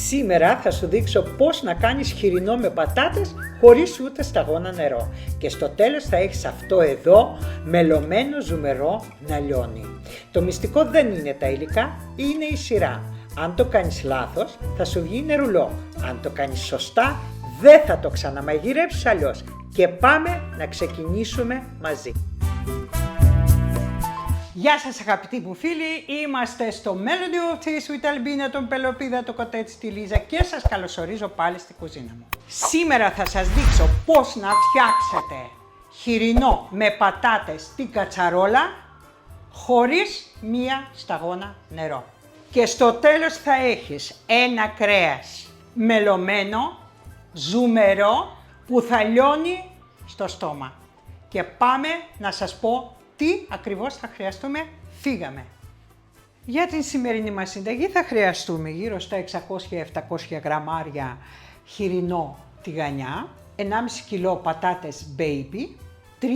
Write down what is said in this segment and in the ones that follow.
Σήμερα θα σου δείξω πώς να κάνεις χοιρινό με πατάτες χωρίς ούτε σταγόνα νερό. Και στο τέλος θα έχεις αυτό εδώ, μελωμένο ζουμερό να λιώνει. Το μυστικό δεν είναι τα υλικά, είναι η σειρά. Αν το κάνεις λάθος, θα σου βγει νερουλό. Αν το κάνεις σωστά, δεν θα το ξαναμαγειρέψεις αλλιώς. Και πάμε να ξεκινήσουμε μαζί. Γεια σας αγαπητοί μου φίλοι, είμαστε στο Melody of Taste with Albina, τον Πελοπίδα, το κοτέτσι, τη Λίζα και σας καλωσορίζω πάλι στη κουζίνα μου. Σήμερα θα σας δείξω πώς να φτιάξετε χοιρινό με πατάτες στην κατσαρόλα χωρίς μία σταγόνα νερό. Και στο τέλος θα έχεις ένα κρέας μελωμένο, ζουμερό, που θα λιώνει στο στόμα. Και πάμε να σας πω τι ακριβώς θα χρειαστούμε. Φύγαμε! Για την σημερινή μας συνταγή θα χρειαστούμε γύρω στα 600-700 γραμμάρια χοιρινό τηγανιά, 1,5 κιλό πατάτες baby, 3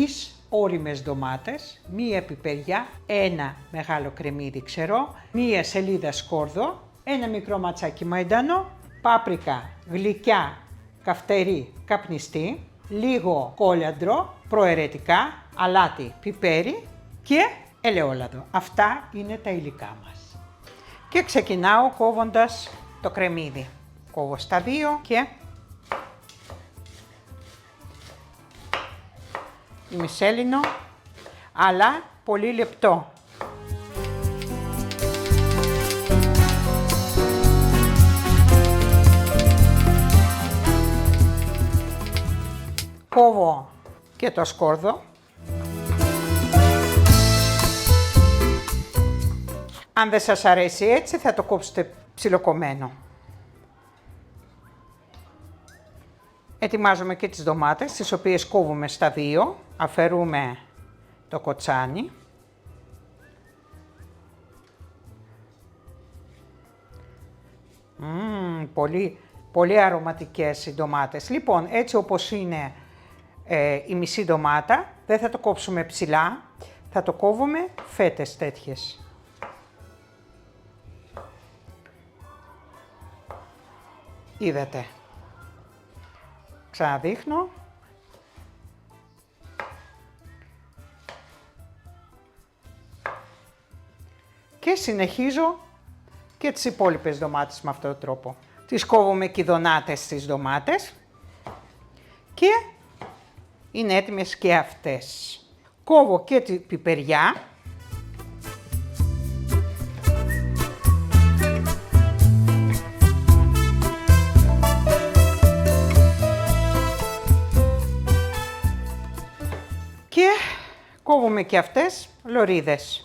ώριμες ντομάτες, μία πιπεριά, ένα μεγάλο κρεμμύδι ξερό, μία σελίδα σκόρδο, ένα μικρό ματσάκι μαϊντανό, πάπρικα γλυκιά, καυτερή, καπνιστή, λίγο κόλιαντρο, προαιρετικά, αλάτι, πιπέρι και ελαιόλαδο. Αυτά είναι τα υλικά μας. Και ξεκινάω κόβοντας το κρεμμύδι. Κόβω στα δύο και ημισέλινο, αλλά πολύ λεπτό. Κόβω και το σκόρδο. Αν δεν σας αρέσει έτσι θα το κόψετε ψιλοκομμένο. Ετοιμάζουμε και τις ντομάτες, τις οποίες κόβουμε στα δύο. Αφαιρούμε το κοτσάνι. Πολύ αρωματικές οι ντομάτες. Λοιπόν, έτσι όπως είναι η μισή ντομάτα, δεν θα το κόψουμε ψηλά, θα το κόβουμε φέτες τέτοιες. Είδατε. Ξαναδείχνω. Και συνεχίζω και τις υπόλοιπες ντομάτες με αυτόν τον τρόπο. Τις κόβουμε κυδωνάτες στις ντομάτες και είναι έτοιμες και αυτές. Κόβω και την πιπεριά. Και κόβουμε και αυτές λωρίδες.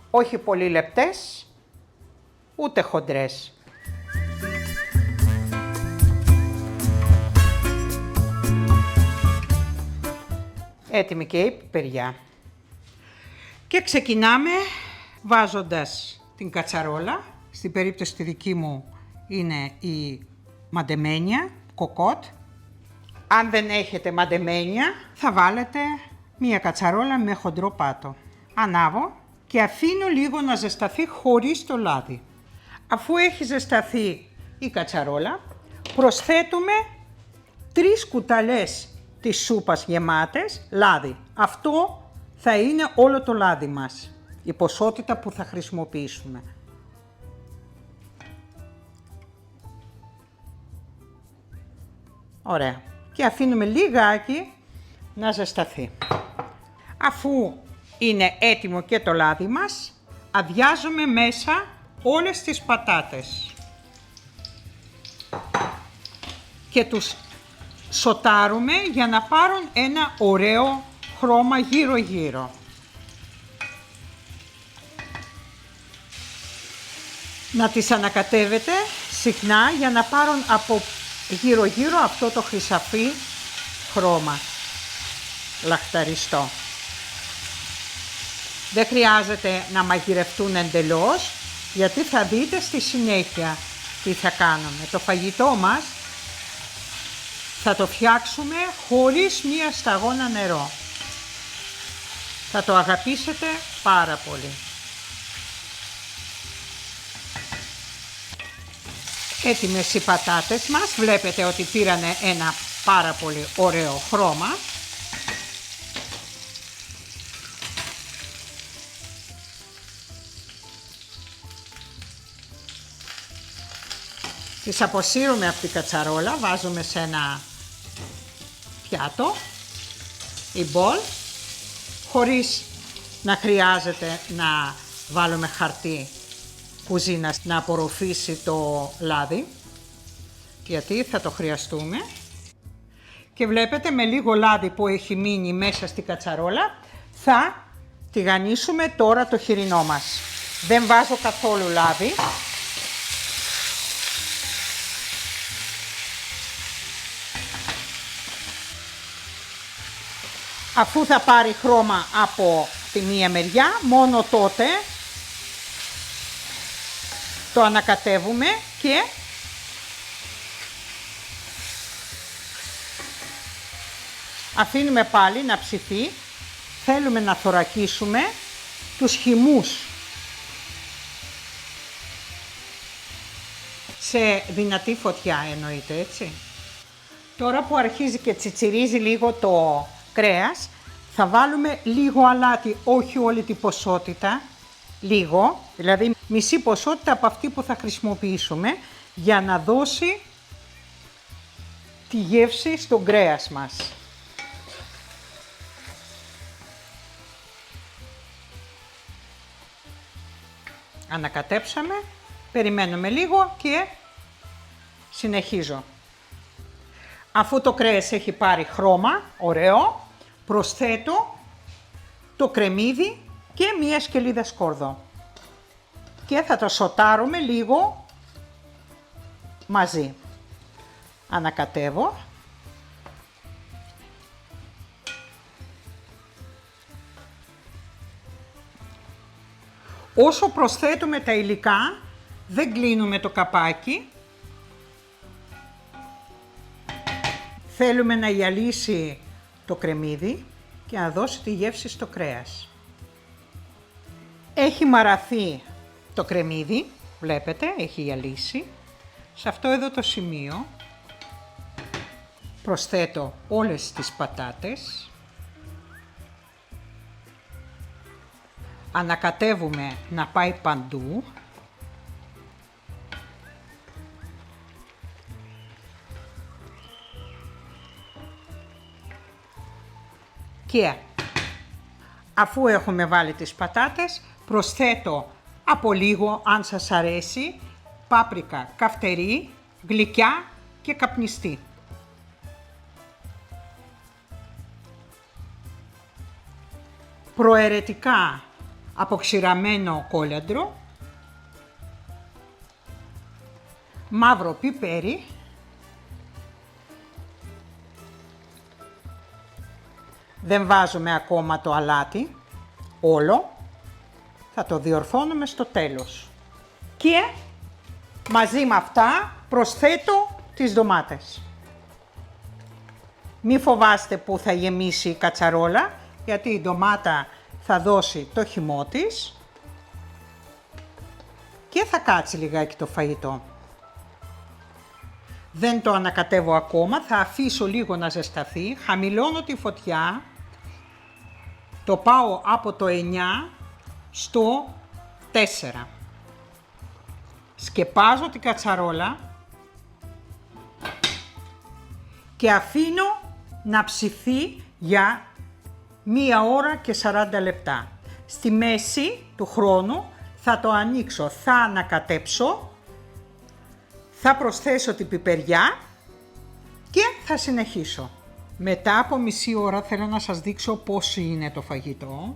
Όχι πολύ λεπτές, ούτε χοντρές. Έτοιμη και η πιπεριά. Και ξεκινάμε βάζοντας την κατσαρόλα. Στην περίπτωση τη δική μου είναι η μαντεμένια, κοκότ. Αν δεν έχετε μαντεμένια, θα βάλετε μία κατσαρόλα με χοντρό πάτο. Ανάβω και αφήνω λίγο να ζεσταθεί χωρίς το λάδι. Αφού έχει ζεσταθεί η κατσαρόλα, προσθέτουμε 3 κουταλές της σούπας γεμάτες λάδι. Αυτό θα είναι όλο το λάδι μας, η ποσότητα που θα χρησιμοποιήσουμε. Ωραία. Και αφήνουμε λιγάκι να ζεσταθεί. Αφού είναι έτοιμο και το λάδι μας, αδειάζουμε μέσα όλες τις πατάτες και τους σοτάρουμε για να πάρουν ένα ωραίο χρώμα γύρω-γύρω. Να τις ανακατεύετε συχνά για να πάρουν από γύρω-γύρω αυτό το χρυσαφί χρώμα, λαχταριστό. Δεν χρειάζεται να μαγειρευτούν εντελώς, γιατί θα δείτε στη συνέχεια τι θα κάνουμε. Το φαγητό μας θα το φτιάξουμε χωρίς μία σταγόνα νερό. Θα το αγαπήσετε πάρα πολύ. Έτοιμες οι πατάτες μας. Βλέπετε ότι πήρανε ένα πάρα πολύ ωραίο χρώμα. Τις αποσύρουμε από την κατσαρόλα, βάζουμε σε ένα πιάτο ή μπολ, χωρίς να χρειάζεται να βάλουμε χαρτί κουζίνας να απορροφήσει το λάδι, γιατί θα το χρειαστούμε. Και βλέπετε, με λίγο λάδι που έχει μείνει μέσα στη κατσαρόλα θα τηγανίσουμε τώρα το χοιρινό μας. Δεν βάζω καθόλου λάδι. Αφού θα πάρει χρώμα από τη μία μεριά, μόνο τότε το ανακατεύουμε και αφήνουμε πάλι να ψηθεί. Θέλουμε να θωρακίσουμε τους χυμούς σε δυνατή φωτιά, εννοείται, έτσι. Τώρα που αρχίζει και τσιτσιρίζει λίγο το κρέας, θα βάλουμε λίγο αλάτι, όχι όλη την ποσότητα, λίγο, δηλαδή μισή ποσότητα από αυτή που θα χρησιμοποιήσουμε, για να δώσει τη γεύση στο κρέας μας. Ανακατέψαμε, περιμένουμε λίγο και συνεχίζω. Αφού το κρέας έχει πάρει χρώμα, ωραίο, προσθέτω το κρεμμύδι και μία σκελίδα σκόρδο. Και θα το σοτάρουμε λίγο μαζί. Ανακατεύω. Όσο προσθέτουμε τα υλικά, δεν κλείνουμε το καπάκι. Θέλουμε να γυαλίσει το κρεμμύδι και να δώσει τη γεύση στο κρέας. Έχει μαραθεί το κρεμμύδι, βλέπετε, έχει γυαλίσει. Σε αυτό εδώ το σημείο προσθέτω όλες τις πατάτες. Ανακατεύουμε να πάει παντού. Και αφού έχουμε βάλει τις πατάτες, προσθέτω από λίγο, αν σας αρέσει, πάπρικα καυτερή, γλυκιά και καπνιστή. Προαιρετικά αποξηραμένο κόλιαντρο, μαύρο πιπέρι, δεν βάζουμε ακόμα το αλάτι όλο, θα το διορθώνουμε στο τέλος. Και μαζί με αυτά προσθέτω τις ντομάτες. Μη φοβάστε που θα γεμίσει η κατσαρόλα, γιατί η ντομάτα θα δώσει το χυμό της και θα κάτσει λιγάκι το φαγητό. Δεν το ανακατεύω ακόμα, θα αφήσω λίγο να ζεσταθεί, χαμηλώνω τη φωτιά, το πάω από το 9 στο 4. Σκεπάζω την κατσαρόλα και αφήνω να ψηθεί για 1 ώρα και 40 λεπτά. Στη μέση του χρόνου θα το ανοίξω, θα ανακατέψω, θα προσθέσω την πιπεριά και θα συνεχίσω. Μετά από μισή ώρα θέλω να σας δείξω πώς είναι το φαγητό.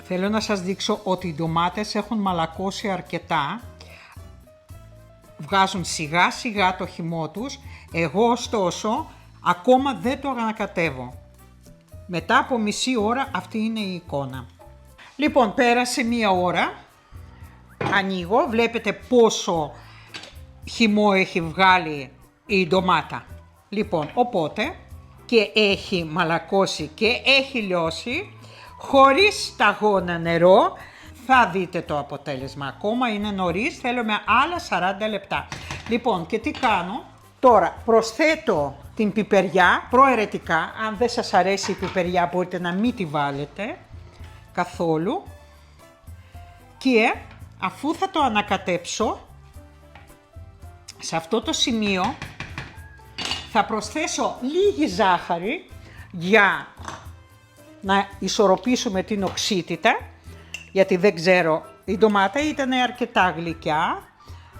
Θέλω να σας δείξω ότι οι ντομάτες έχουν μαλακώσει αρκετά. Βγάζουν σιγά σιγά το χυμό τους. Εγώ ωστόσο ακόμα δεν το ανακατεύω. Μετά από μισή ώρα αυτή είναι η εικόνα. Λοιπόν, πέρασε 1 ώρα. Ανοίγω, βλέπετε πόσο χυμό έχει βγάλει η ντομάτα. Λοιπόν, οπότε και έχει μαλακώσει και έχει λιώσει, χωρίς σταγόνα νερό, θα δείτε το αποτέλεσμα. Ακόμα είναι νωρίς, θέλουμε άλλα 40 λεπτά. Λοιπόν, και τι κάνω? Τώρα προσθέτω την πιπεριά προαιρετικά. Αν δεν σας αρέσει η πιπεριά μπορείτε να μην τη βάλετε καθόλου. Και αφού θα το ανακατέψω, σε αυτό το σημείο θα προσθέσω λίγη ζάχαρη για να ισορροπήσουμε την οξύτητα, γιατί δεν ξέρω, η ντομάτα ήταν αρκετά γλυκιά,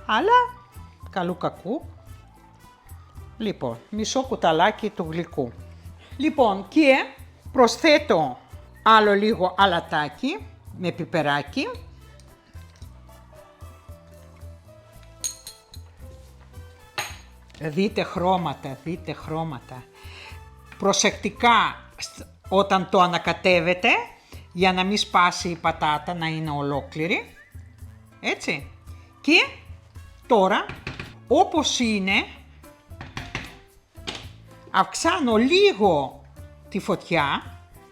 αλλά καλού κακού. Λοιπόν, μισό κουταλάκι του γλυκού. Λοιπόν, και προσθέτω άλλο λίγο αλατάκι με πιπεράκι. Δείτε χρώματα, δείτε χρώματα. Προσεκτικά όταν το ανακατεύετε, για να μην σπάσει η πατάτα, να είναι ολόκληρη. Έτσι. Και τώρα, όπως είναι, αυξάνω λίγο τη φωτιά,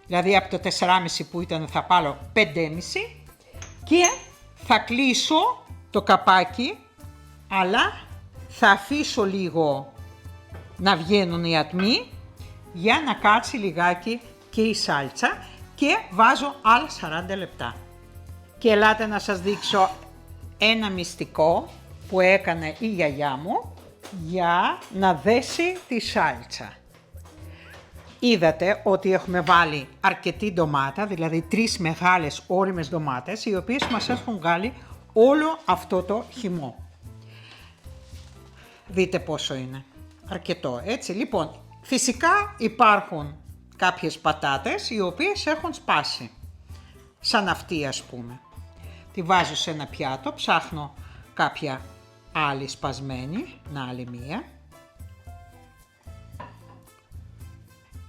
δηλαδή από το 4,5 που ήταν θα πάρω 5,5 και θα κλείσω το καπάκι, αλλά θα αφήσω λίγο να βγαίνουν οι ατμοί για να κάτσει λιγάκι και η σάλτσα και βάζω άλλα 40 λεπτά. Και ελάτε να σας δείξω ένα μυστικό που έκανε η γιαγιά μου για να δέσει τη σάλτσα. Είδατε ότι έχουμε βάλει αρκετή ντομάτα, δηλαδή 3 μεγάλες ώριμες ντομάτες, οι οποίες μας έχουν βγάλει όλο αυτό το χυμό. Δείτε πόσο είναι. Αρκετό, έτσι. Λοιπόν, φυσικά υπάρχουν κάποιες πατάτες οι οποίες έχουν σπάσει. Σαν αυτή, ας πούμε. Τη βάζω σε ένα πιάτο, ψάχνω κάποια άλλη σπασμένη, να άλλη μία.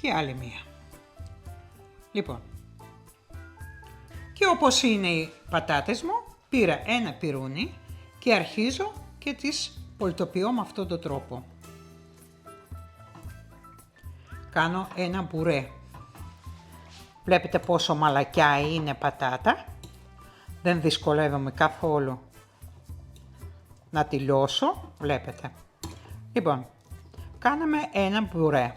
Και άλλη μία. Λοιπόν. Και όπως είναι οι πατάτες μου, πήρα ένα πιρούνι και αρχίζω και τις πολτοποιώ με αυτόν τον τρόπο. Κάνω ένα μπουρέ. Βλέπετε πόσο μαλακιά είναι πατάτα. Δεν δυσκολεύομαι καθόλου να τη λιώσω. Βλέπετε. Λοιπόν, κάναμε ένα μπουρέ.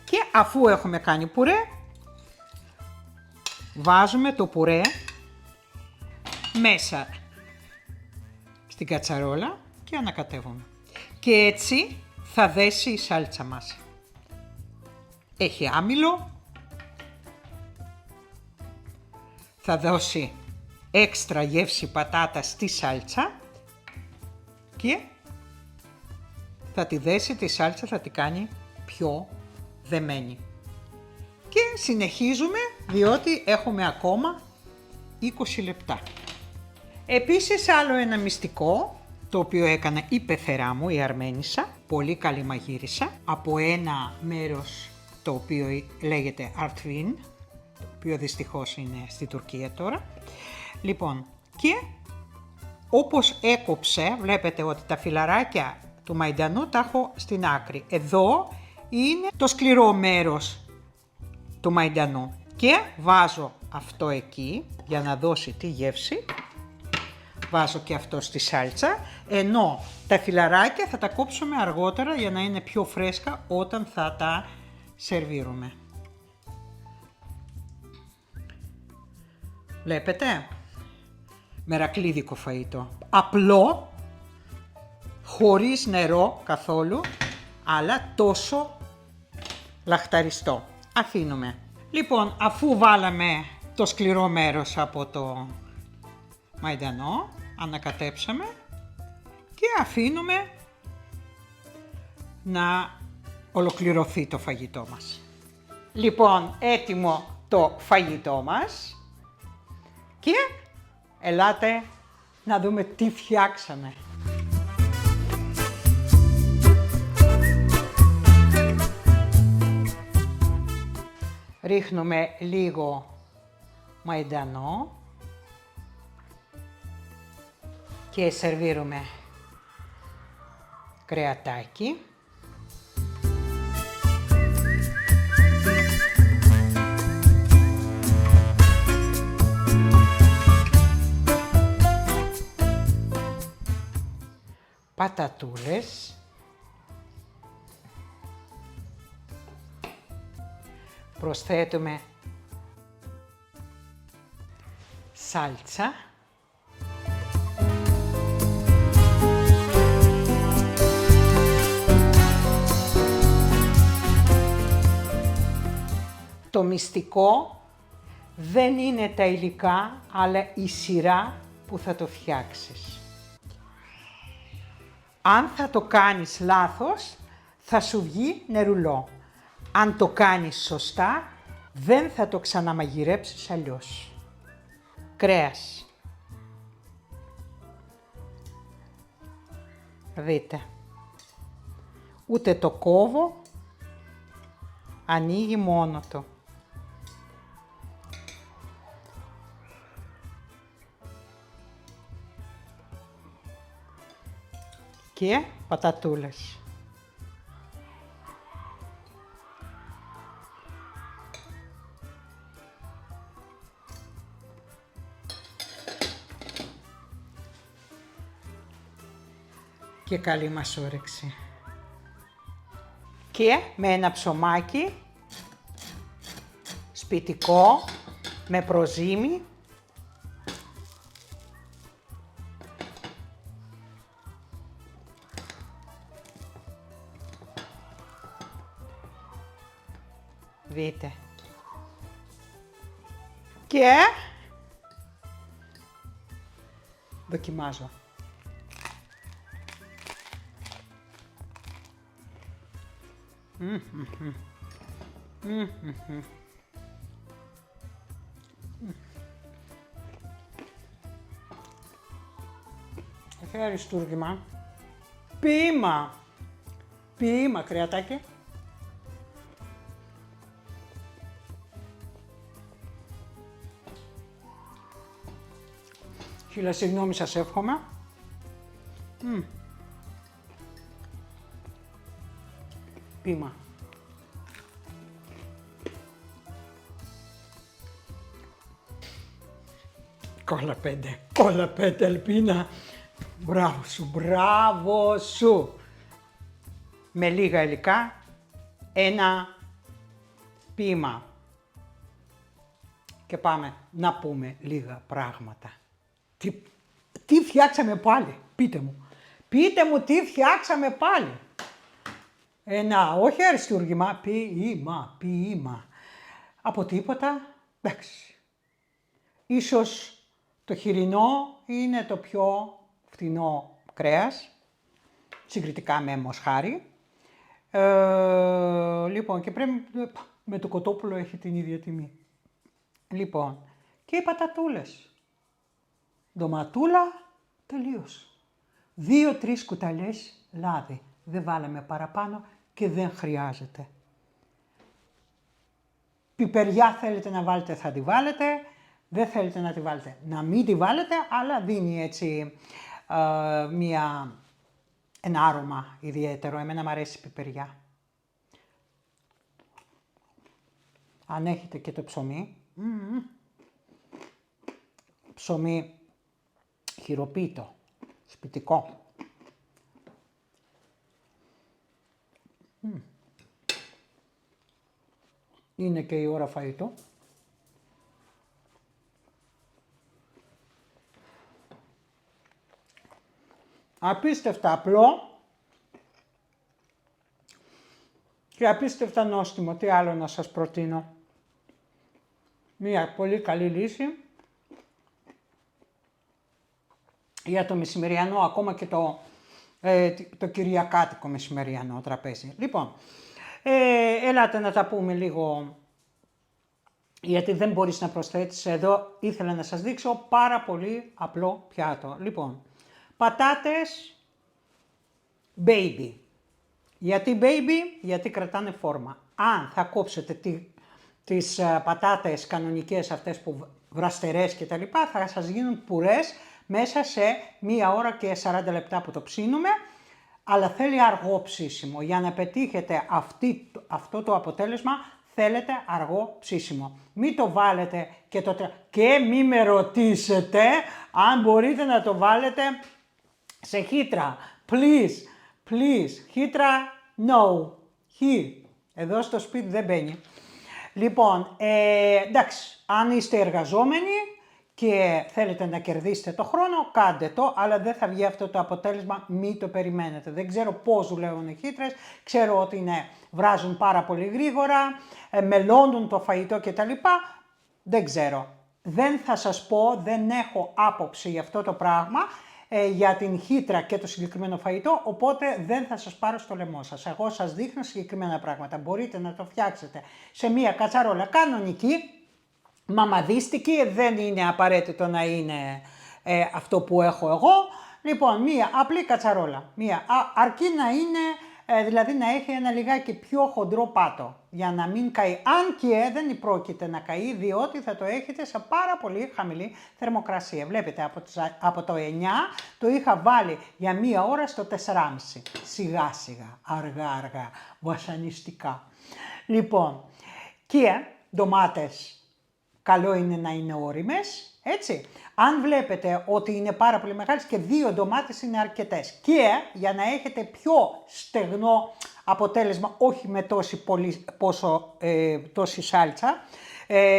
Και αφού έχουμε κάνει πουρέ, βάζουμε το πουρέ μέσα στην κατσαρόλα και ανακατεύουμε. Και έτσι θα δέσει η σάλτσα μας. Έχει άμυλο, θα δώσει έξτρα γεύση πατάτα στη σάλτσα και θα τη δέσει τη σάλτσα, θα τη κάνει πιο δεμένη. Και συνεχίζουμε διότι έχουμε ακόμα 20 λεπτά. Επίσης άλλο ένα μυστικό το οποίο έκανα η πεθερά μου, η Αρμένισσα, πολύ καλή μαγείρισα, από ένα μέρος το οποίο λέγεται Artvin, το οποίο δυστυχώς είναι στη Τουρκία τώρα. Λοιπόν, και όπως έκοψε, βλέπετε ότι τα φυλαράκια του μαϊντανού τα έχω στην άκρη. Εδώ είναι το σκληρό μέρος του μαϊντανού και βάζω αυτό εκεί για να δώσει τη γεύση. Βάζω και αυτό στη σάλτσα, ενώ τα φυλαράκια θα τα κόψουμε αργότερα για να είναι πιο φρέσκα όταν θα τα σερβίρουμε. Βλέπετε, μερακλίδικο φαΐτο, απλό, χωρίς νερό καθόλου, αλλά τόσο λαχταριστό. Αφήνουμε. Λοιπόν, αφού βάλαμε το σκληρό μέρος από το μαϊντανό, ανακατέψαμε και αφήνουμε να ολοκληρωθεί το φαγητό μας. Λοιπόν, έτοιμο το φαγητό μας και ελάτε να δούμε τι φτιάξαμε. Ρίχνουμε λίγο μαϊντανό και σερβίρουμε κρεατάκι. πατατούλες, προσθέτουμε σάλτσα, το μυστικό δεν είναι τα υλικά, αλλά η σειρά που θα το φτιάξεις. Αν θα το κάνεις λάθος, θα σου βγει νερουλό. Αν το κάνεις σωστά, δεν θα το ξαναμαγειρέψεις αλλιώς. Κρέας. Δείτε. Ούτε το κόβω, ανοίγει μόνο το. Και πατατούλες. Και καλή μας όρεξη. Και με ένα ψωμάκι σπιτικό, με προζύμι, δείτε. Και δοκιμάζω. Έχει αριστούργημα. Ποίημα. Ποίημα, κρεατάκι. Χίλια συγγνώμη σας εύχομαι. Ποίημα. Κόλλα πέντε, Ελπίνα. Μπράβο σου. Με λίγα υλικά, ένα ποίημα. Και πάμε να πούμε λίγα πράγματα. Τι φτιάξαμε πάλι, πείτε μου. Πείτε μου τι φτιάξαμε πάλι. Ένα, όχι αριστούργημα, ποίημα. Από τίποτα, εντάξει. Ίσως το χοιρινό είναι το πιο φτηνό κρέας, συγκριτικά με μοσχάρι. Λοιπόν, και πρέπει με το κοτόπουλο έχει την ίδια τιμή. Λοιπόν, και οι πατατούλες. Ντοματούλα, τελείως. 2-3 κουταλιές λάδι. Δεν βάλαμε παραπάνω και δεν χρειάζεται. Πιπεριά θέλετε να βάλετε, θα τη βάλετε. Δεν θέλετε να τη βάλετε, να μην τη βάλετε, αλλά δίνει έτσι ένα άρωμα ιδιαίτερο. Εμένα μου αρέσει η πιπεριά. Αν έχετε και το ψωμί, ψωμί χειροποίητο, σπιτικό. Είναι και η ώρα φαγητού. Απίστευτα απλό και απίστευτα νόστιμο. Τι άλλο να σας προτείνω. Μία πολύ καλή λύση για το μεσημεριανό, ακόμα και το κυριακάτικο μεσημεριανό τραπέζι. Λοιπόν, ελάτε να τα πούμε λίγο, γιατί δεν μπορείς να προσθέτεις. Εδώ ήθελα να σας δείξω πάρα πολύ απλό πιάτο. Λοιπόν, πατάτες baby. Γιατί baby? Γιατί κρατάνε φόρμα. Αν θα κόψετε τις πατάτες κανονικές, αυτές που βραστερές και τα λοιπά, θα σας γίνουν πουρές μέσα σε 1 ώρα και 40 λεπτά που το ψήνουμε, αλλά θέλει αργό ψήσιμο. Για να πετύχετε αυτό το αποτέλεσμα θέλετε αργό ψήσιμο. Μην το βάλετε και μη με ρωτήσετε αν μπορείτε να το βάλετε σε χύτρα. please, χύτρα, no, εδώ στο σπίτι δεν μπαίνει. Λοιπόν, εντάξει, αν είστε εργαζόμενοι και θέλετε να κερδίσετε το χρόνο, κάντε το, αλλά δεν θα βγει αυτό το αποτέλεσμα, μην το περιμένετε. Δεν ξέρω πώς δουλεύουν οι χύτρες, ξέρω ότι βράζουν πάρα πολύ γρήγορα, μελώνουν το φαγητό κτλ. Δεν ξέρω. Δεν θα σας πω, δεν έχω άποψη για αυτό το πράγμα, για την χύτρα και το συγκεκριμένο φαγητό, οπότε δεν θα σας πάρω στο λαιμό σας. Εγώ σας δείχνω συγκεκριμένα πράγματα. Μπορείτε να το φτιάξετε σε μία κατσαρόλα κανονική, μαμαδίστικη, δεν είναι απαραίτητο να είναι αυτό που έχω εγώ. Λοιπόν, μία απλή κατσαρόλα, αρκεί να είναι, δηλαδή να έχει ένα λιγάκι πιο χοντρό πάτο, για να μην καεί. Αν και δεν πρόκειται να καεί, διότι θα το έχετε σε πάρα πολύ χαμηλή θερμοκρασία. Βλέπετε, από το 9 το είχα βάλει για μία ώρα στο 4,5. Σιγά σιγά, αργά, βασανιστικά. Λοιπόν, και ντομάτες, καλό είναι να είναι όριμες, έτσι. Αν βλέπετε ότι είναι πάρα πολύ μεγάλες και 2 ντομάτες είναι αρκετές. Και για να έχετε πιο στεγνό αποτέλεσμα, όχι με τόση σάλτσα,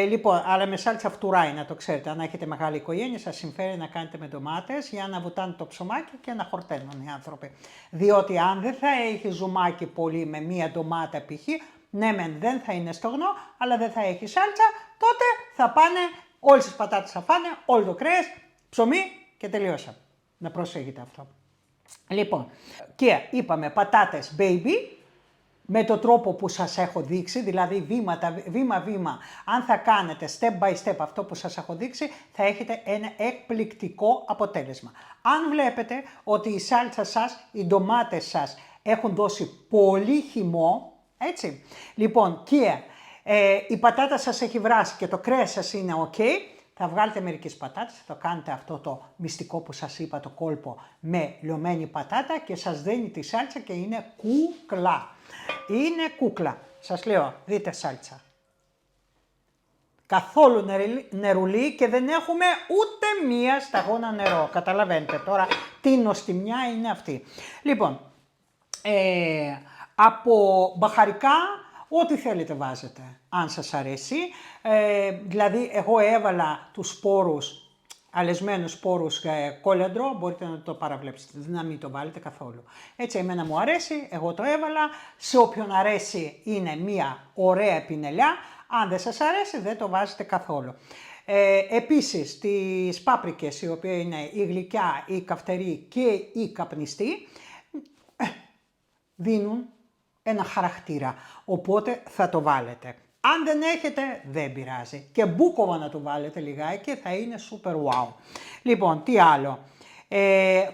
λοιπόν, αλλά με σάλτσα φτουράει, να το ξέρετε. Αν έχετε μεγάλη οικογένεια, σας συμφέρει να κάνετε με ντομάτες για να βουτάνε το ψωμάκι και να χορταίνουν οι άνθρωποι. Διότι αν δεν θα έχει ζουμάκι πολύ με μία ντομάτα π.χ., ναι μεν δεν θα είναι στεγνό, αλλά δεν θα έχει σάλτσα, τότε θα πάνε όλες τις πατάτες, θα φάνε όλο το κρέας, ψωμί και τελείωσα. Να προσέχετε αυτό. Λοιπόν, και είπαμε πατάτες baby, με τον τρόπο που σας έχω δείξει, δηλαδή βήμα-βήμα, αν θα κάνετε step by step αυτό που σας έχω δείξει, θα έχετε ένα εκπληκτικό αποτέλεσμα. Αν βλέπετε ότι η σάλτσα σας, οι ντομάτες σας έχουν δώσει πολύ χυμό, έτσι, λοιπόν, και η πατάτα σας έχει βράσει και το κρέας σας είναι ok, θα βγάλετε μερικές πατάτες, θα το κάνετε αυτό το μυστικό που σας είπα, το κόλπο με λιωμένη πατάτα και σας δένει τη σάλτσα και είναι κούκλα. Είναι κούκλα. Σας λέω, δείτε σάλτσα. Καθόλου νερουλή και δεν έχουμε ούτε μία σταγόνα νερό. Καταλαβαίνετε τώρα τι νοστιμιά είναι αυτή. Λοιπόν, από μπαχαρικά, ό,τι θέλετε βάζετε, αν σας αρέσει. Δηλαδή, εγώ έβαλα τους σπόρους, αλεσμένους σπόρους κόλιαντρο, μπορείτε να το παραβλέψετε, να μην το βάλετε καθόλου. Έτσι, εμένα μου αρέσει, εγώ το έβαλα. Σε όποιον αρέσει είναι μία ωραία πινελιά. Αν δεν σας αρέσει, δεν το βάζετε καθόλου. Επίσης, τις πάπρικες, η οποία είναι η γλυκιά, η καυτερή και η καπνιστή, δίνουν ένα χαρακτήρα, οπότε θα το βάλετε. Αν δεν έχετε, δεν πειράζει. Και μπούκοβα να το βάλετε λιγάκι, θα είναι super wow. Λοιπόν, τι άλλο.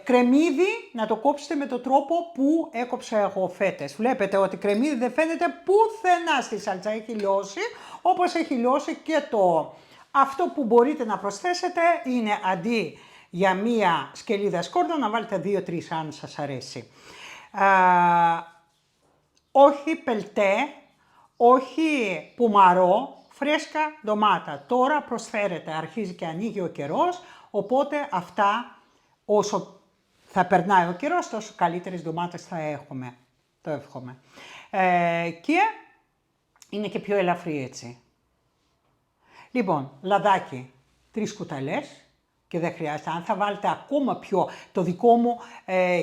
Κρεμμύδι να το κόψετε με τον τρόπο που έκοψα εγώ φέτες. Βλέπετε ότι κρεμμύδι δεν φαίνεται πουθενά στη σάλτσα, έχει λιώσει, όπως έχει λιώσει και το. Αυτό που μπορείτε να προσθέσετε είναι αντί για μία σκελίδα σκόρδο να βάλετε 2-3 αν σας αρέσει. Όχι πελτέ, όχι πουμαρό, φρέσκα ντομάτα. Τώρα προσφέρεται, αρχίζει και ανοίγει ο καιρός, οπότε αυτά όσο θα περνάει ο καιρός, τόσο καλύτερες ντομάτες θα έχουμε. Το εύχομαι. Και είναι και πιο ελαφρύ έτσι. Λοιπόν, λαδάκι, 3 κουταλές και δεν χρειάζεται. Αν θα βάλετε ακόμα πιο, το δικό μου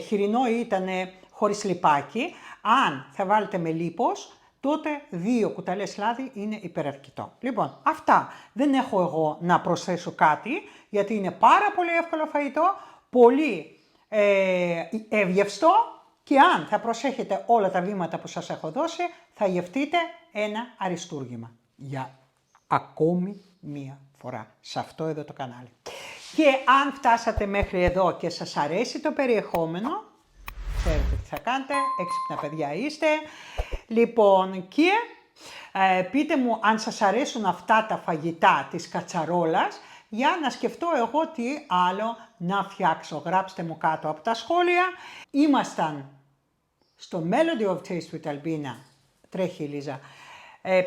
χοιρινό ήταν χωρίς λιπάκι. Αν θα βάλετε με λίπος, τότε 2 κουταλές λάδι είναι υπεραρκετό. Λοιπόν, αυτά. Δεν έχω εγώ να προσθέσω κάτι, γιατί είναι πάρα πολύ εύκολο φαγητό, πολύ ευγευστό και αν θα προσέχετε όλα τα βήματα που σας έχω δώσει, θα γευτείτε ένα αριστούργημα. Για ακόμη μία φορά σε αυτό εδώ το κανάλι. Και αν φτάσατε μέχρι εδώ και σας αρέσει το περιεχόμενο, ξέρετε τι θα κάνετε, έξυπνα παιδιά είστε. Λοιπόν, και πείτε μου αν σας αρέσουν αυτά τα φαγητά της κατσαρόλας, για να σκεφτώ εγώ τι άλλο να φτιάξω. Γράψτε μου κάτω από τα σχόλια. Ήμασταν στο Melody of Taste with Albina, τρέχει η Λίζα,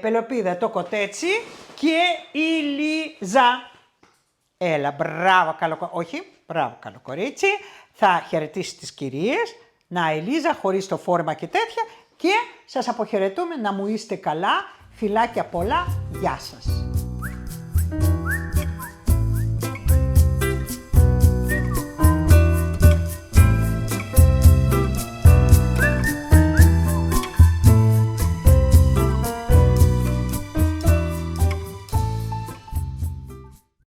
Πελοπίδα το κοτέτσι και η Λίζα. Έλα, μπράβο καλό κορίτσι. Θα χαιρετήσει τις κυρίες. Να, Ελίζα, χωρίς το φόρμα και τέτοια, και σας αποχαιρετούμε, να μου είστε καλά, φιλάκια πολλά, γεια σας.